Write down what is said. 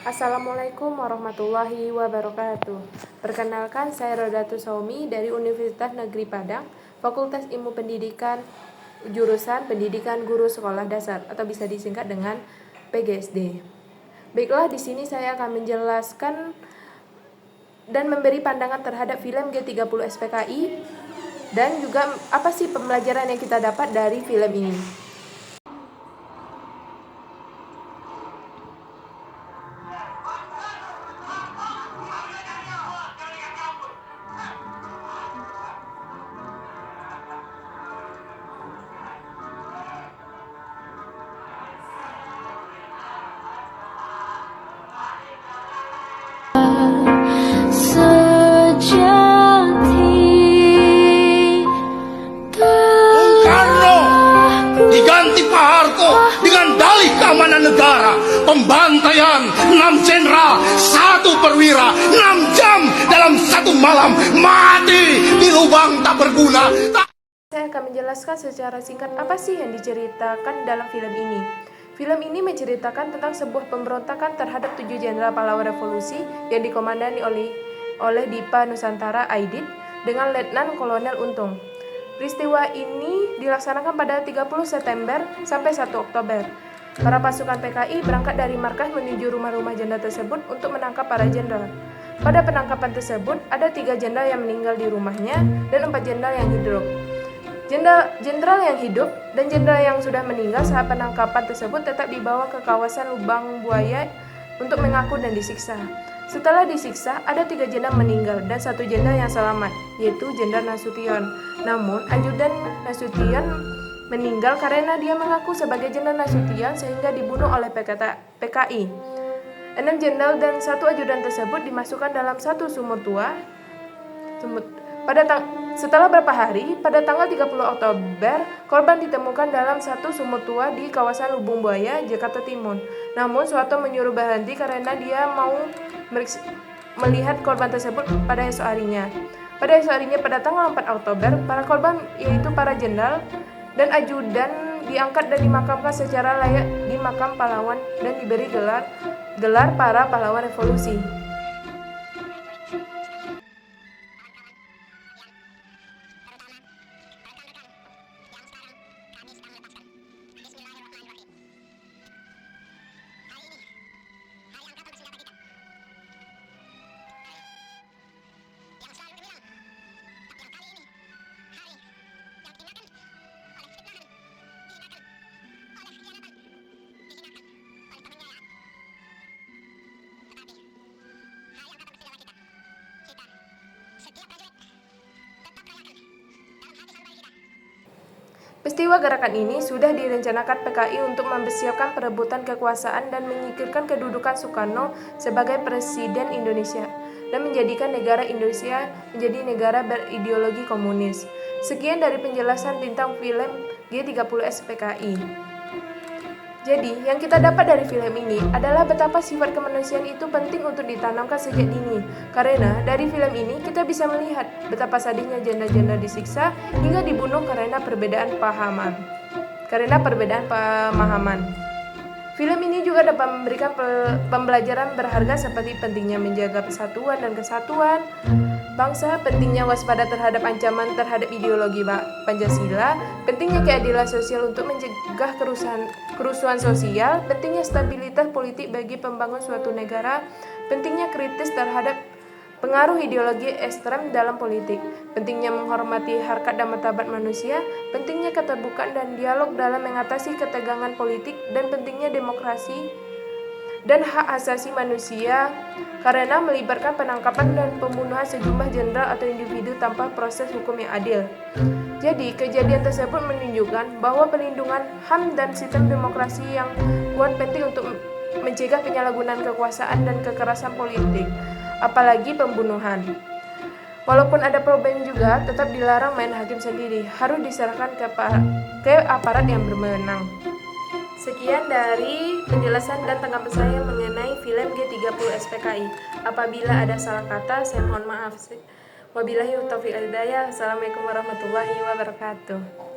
Assalamualaikum warahmatullahi wabarakatuh. Perkenalkan, saya Rodatu Saumi dari Universitas Negeri Padang, Fakultas Ilmu Pendidikan, jurusan Pendidikan Guru Sekolah Dasar atau bisa disingkat dengan PGSD. Baiklah, di sini saya akan menjelaskan dan memberi pandangan terhadap film G30 SPKI dan juga apa sih pembelajaran yang kita dapat dari film ini. Diganti Pak Harto dengan dalih keamanan negara, pembantaian 6 jenderal, 1 perwira, 6 jam dalam 1 malam, mati di lubang tak berguna. Saya akan menjelaskan secara singkat apa sih yang diceritakan dalam film ini. Film ini menceritakan tentang sebuah pemberontakan terhadap 7 jenderal pahlawan revolusi yang dikomandani oleh Dipa Nusantara Aidit dengan Letnan Kolonel Untung. Peristiwa ini dilaksanakan pada 30 September sampai 1 Oktober. Para pasukan PKI berangkat dari markas menuju rumah-rumah jenderal tersebut untuk menangkap para jenderal. Pada penangkapan tersebut, ada 3 jenderal yang meninggal di rumahnya dan 4 jenderal yang hidup. Jenderal yang hidup dan jenderal yang sudah meninggal saat penangkapan tersebut tetap dibawa ke kawasan Lubang Buaya untuk mengaku dan disiksa. Setelah disiksa, ada 3 jenderal meninggal dan 1 jenderal yang selamat, yaitu Jenderal Nasution. Namun, ajudan Nasution meninggal karena dia mengaku sebagai Jenderal Nasution sehingga dibunuh oleh PKI. 6 jenderal dan 1 ajudan tersebut dimasukkan dalam 1 sumur tua. Setelah beberapa hari, pada tanggal 30 Oktober, korban ditemukan dalam 1 sumur tua di kawasan Lubung Buaya, Jakarta Timur. Namun, Soeharto menyuruh berhenti karena dia mau melihat korban tersebut pada esok harinya. Pada esok harinya, pada tanggal 4 Oktober, para korban yaitu para jenderal dan ajudan diangkat dan dimakamkan secara layak di makam pahlawan dan diberi gelar para pahlawan revolusi. Peristiwa gerakan ini sudah direncanakan PKI untuk mempersiapkan perebutan kekuasaan dan menyingkirkan kedudukan Soekarno sebagai Presiden Indonesia dan menjadikan negara Indonesia menjadi negara berideologi komunis. Sekian dari penjelasan tentang film G30 SPKI. Jadi, yang kita dapat dari film ini adalah betapa sifat kemanusiaan itu penting untuk ditanamkan sejak dini. Karena dari film ini kita bisa melihat betapa sadisnya jenderal-jenderal disiksa hingga dibunuh karena perbedaan pemahaman. Film ini juga dapat memberikan pembelajaran berharga seperti pentingnya menjaga persatuan dan kesatuan bangsa, pentingnya waspada terhadap ancaman terhadap ideologi Pancasila, pentingnya keadilan sosial untuk mencegah kerusuhan sosial, pentingnya stabilitas politik bagi pembangunan suatu negara, pentingnya kritis terhadap pengaruh ideologi ekstrem dalam politik, pentingnya menghormati harkat dan martabat manusia, pentingnya keterbukaan dan dialog dalam mengatasi ketegangan politik, dan pentingnya demokrasi dan hak asasi manusia karena melibatkan penangkapan dan pembunuhan sejumlah jenderal atau individu tanpa proses hukum yang adil. Jadi, kejadian tersebut menunjukkan bahwa perlindungan HAM dan sistem demokrasi yang kuat penting untuk mencegah penyalahgunaan kekuasaan dan kekerasan politik, apalagi pembunuhan. Walaupun ada problem juga, tetap dilarang main hakim sendiri, harus diserahkan ke aparat yang berwenang. Sekian dari penjelasan dan tanggapan saya mengenai film G30 SPKI. Apabila ada salah kata, saya mohon maaf. Wabillahi taufiq wal hidayah. Assalamualaikum warahmatullahi wabarakatuh.